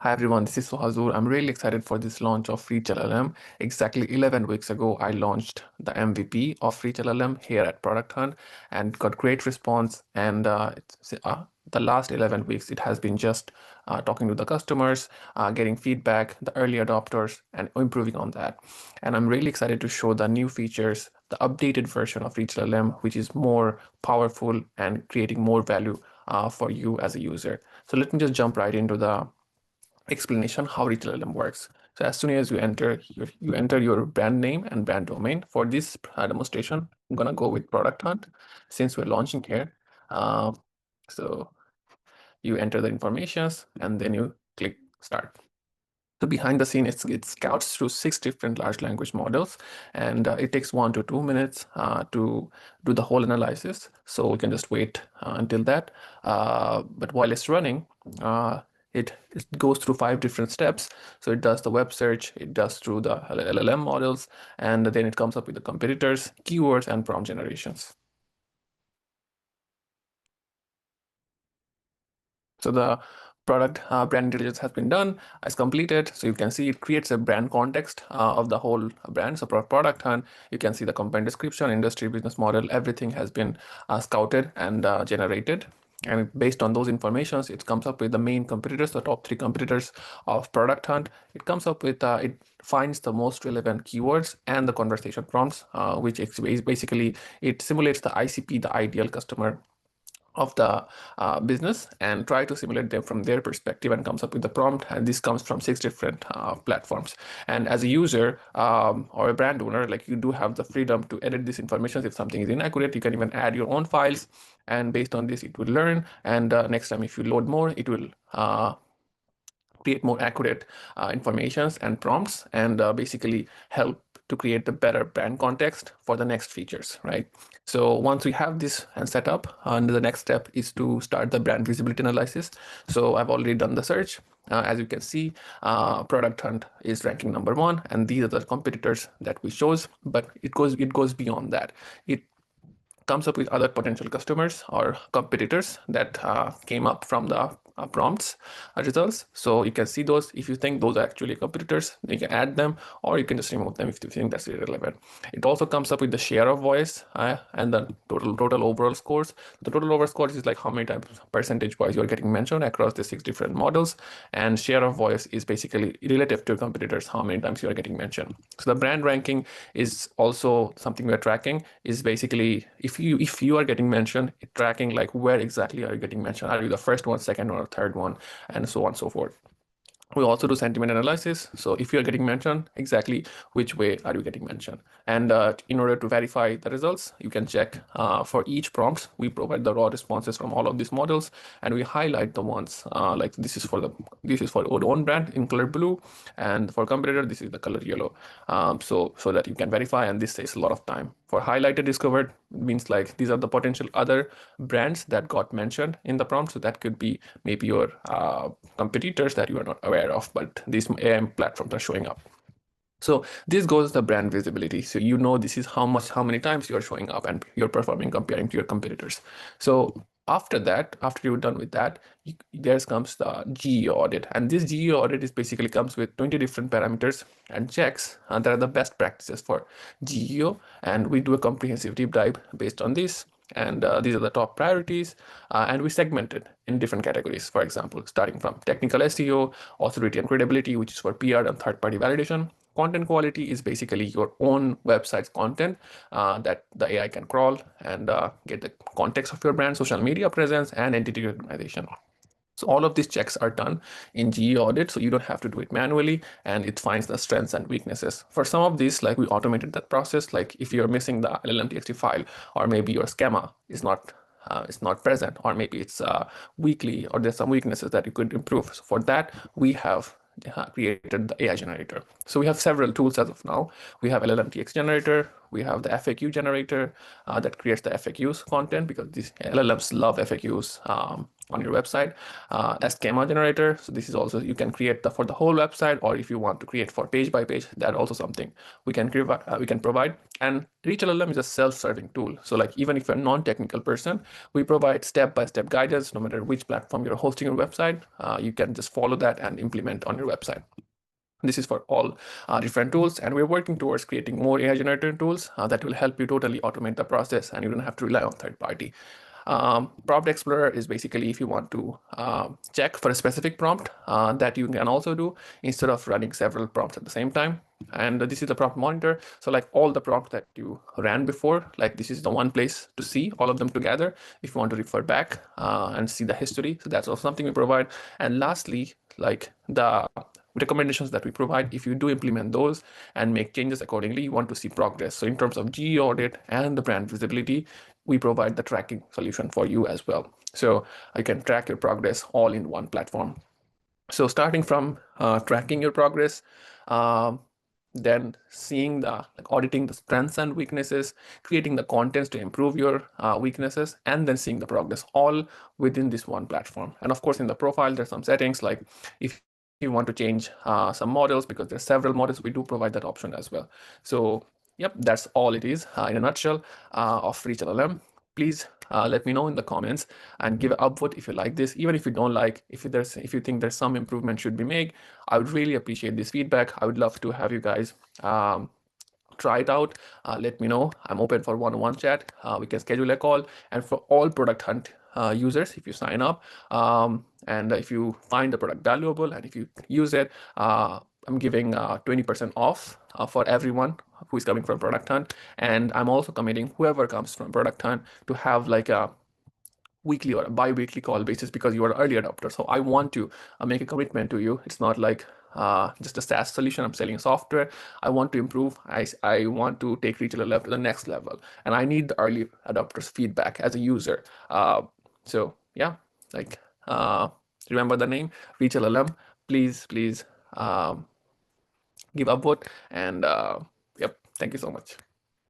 Hi everyone, this is Sohazur. I'm really excited for this launch of ReachLLM. Exactly 11 weeks ago, I launched the MVP of ReachLLM here at Product Hunt and got great response. And the last 11 weeks, it has been just talking to the customers, getting feedback, the early adopters, and improving on that. And I'm really excited to show the new features, the updated version of ReachLLM, which is more powerful and creating more value for you as a user. So let me just jump right into the explanation how ReachLLM works. So as soon as you enter your brand name and brand domain. For this demonstration, I'm gonna go with Product Hunt since we're launching here. So you enter the informations and then you click start. So behind the scene, it scouts through 6 different large language models, and it takes 1 to 2 minutes to do the whole analysis. So we can just wait until that. But while it's running, it goes through 5 different steps. So it does the web search, it does through the LLM models, and then it comes up with the competitors, keywords, and prompt generations. So the product brand intelligence has been done, as completed. So you can see it creates a brand context of the whole brand. So for Product Hunt, you can see the company description, industry, business model, everything has been scouted and generated. And based on those informations, it comes up with the main competitors, the top 3 competitors of Product Hunt. It comes up with, it finds the most relevant keywords and the conversation prompts, which is basically, it simulates the ICP, the ideal customer of the business, and try to simulate them from their perspective and comes up with the prompt. And this comes from 6 different platforms. And as a user or a brand owner, like, you do have the freedom to edit this information. If something is inaccurate, you can even add your own files, and based on this, it will learn. And next time, if you load more, it will create more accurate informations and prompts, and basically help to create the better brand context for the next features, right? So once we have this and set up, and the next step is to start the brand visibility analysis. So I've already done the search. As you can see, Product Hunt is ranking #1, and these are the competitors that we chose. But it goes beyond that. It comes up with other potential customers or competitors that came up from the prompts results. So you can see those. If you think those are actually competitors, you can add them, or you can just remove them if you think that's irrelevant. It also comes up with the share of voice and the total overall scores. The total overall scores is like how many times percentage wise you're getting mentioned across the 6 different models, and share of voice is basically relative to competitors, how many times you are getting mentioned. So the brand ranking is also something we're tracking. Is basically, if you are getting mentioned, tracking like where exactly are you getting mentioned? Are you the first one, second one, or third one, and so on and so forth. We also do sentiment analysis. So if you're getting mentioned, exactly which way are you getting mentioned? And in order to verify the results, you can check for each prompt. We provide the raw responses from all of these models, and we highlight the ones like this is for our own brand in color blue, and for competitor this is the color yellow, so that you can verify. And this saves a lot of time. For highlighted discovered means like these are the potential other brands that got mentioned in the prompt. So that could be maybe your competitors that you are not aware of, but these AM platforms are showing up. So this goes the brand visibility. So you know this is how many times you're showing up and you're performing comparing to your competitors. So after that, after you're done with that, there comes the GEO audit. And this GEO audit is basically comes with 20 different parameters and checks that are the best practices for GEO. And we do a comprehensive deep dive based on this. And these are the top priorities, and we segment it in different categories. For example, starting from technical SEO, authority and credibility, which is for PR and third-party validation. Content quality is basically your own website's content that the AI can crawl and get the context of your brand, social media presence, and entity organization. So all of these checks are done in GE audit, so you don't have to do it manually, and it finds the strengths and weaknesses. For some of these, like, we automated that process. Like if you're missing the LLM.txt file, or maybe your schema is not present, or maybe it's weakly, or there's some weaknesses that you could improve. So for that, we have created the AI generator. So we have several tools as of now. We have LLM-TX generator, We have the FAQ generator that creates the FAQs content, because these LLMs love FAQs on your website. Schema generator, so this is also, you can create for the whole website, or if you want to create for page by page, that also something we can provide. And ReachLLM is a self-serving tool, so like even if you're a non-technical person, we provide step-by-step guidance. No matter which platform you're hosting your website, you can just follow that and implement on your website. This is for all different tools, and we're working towards creating more AI generated tools that will help you totally automate the process, and you don't have to rely on third party. Prompt Explorer is basically if you want to check for a specific prompt that you can also do instead of running several prompts at the same time. And this is the prompt monitor. So like all the prompts that you ran before, like this is the one place to see all of them together if you want to refer back and see the history. So that's also something we provide. And lastly, like the recommendations that we provide, if you do implement those and make changes accordingly, you want to see progress. So in terms of geo audit and the brand visibility, we provide the tracking solution for you as well. So you can track your progress all in one platform. So starting from tracking your progress, then seeing auditing the strengths and weaknesses, creating the contents to improve your weaknesses, and then seeing the progress all within this one platform. And of course, in the profile, there's some settings, like if you want to change some models, because there's several models, we do provide that option as well. So yep, that's all it is in a nutshell of ReachLLM. Please let me know in the comments and give an upvote if you like this. Even if you don't like, if you think there's some improvement should be made, I would really appreciate this feedback. I would love to have you guys try it out. Let me know. I'm open for one-on-one chat. We can schedule a call. And for all Product Hunt users, if you sign up and if you find the product valuable and if you use it, I'm giving 20% off for everyone who is coming from Product Hunt. And I'm also committing whoever comes from Product Hunt to have like a weekly or a bi-weekly call basis, because you are early adopter. So I want to make a commitment to you. It's not like just a SaaS solution. I'm selling software. I want to improve. I want to take ReachLLM to the next level, and I need the early adopters' feedback as a user. So yeah, like remember the name ReachLLM. Please give a vote, and yep. Thank you so much.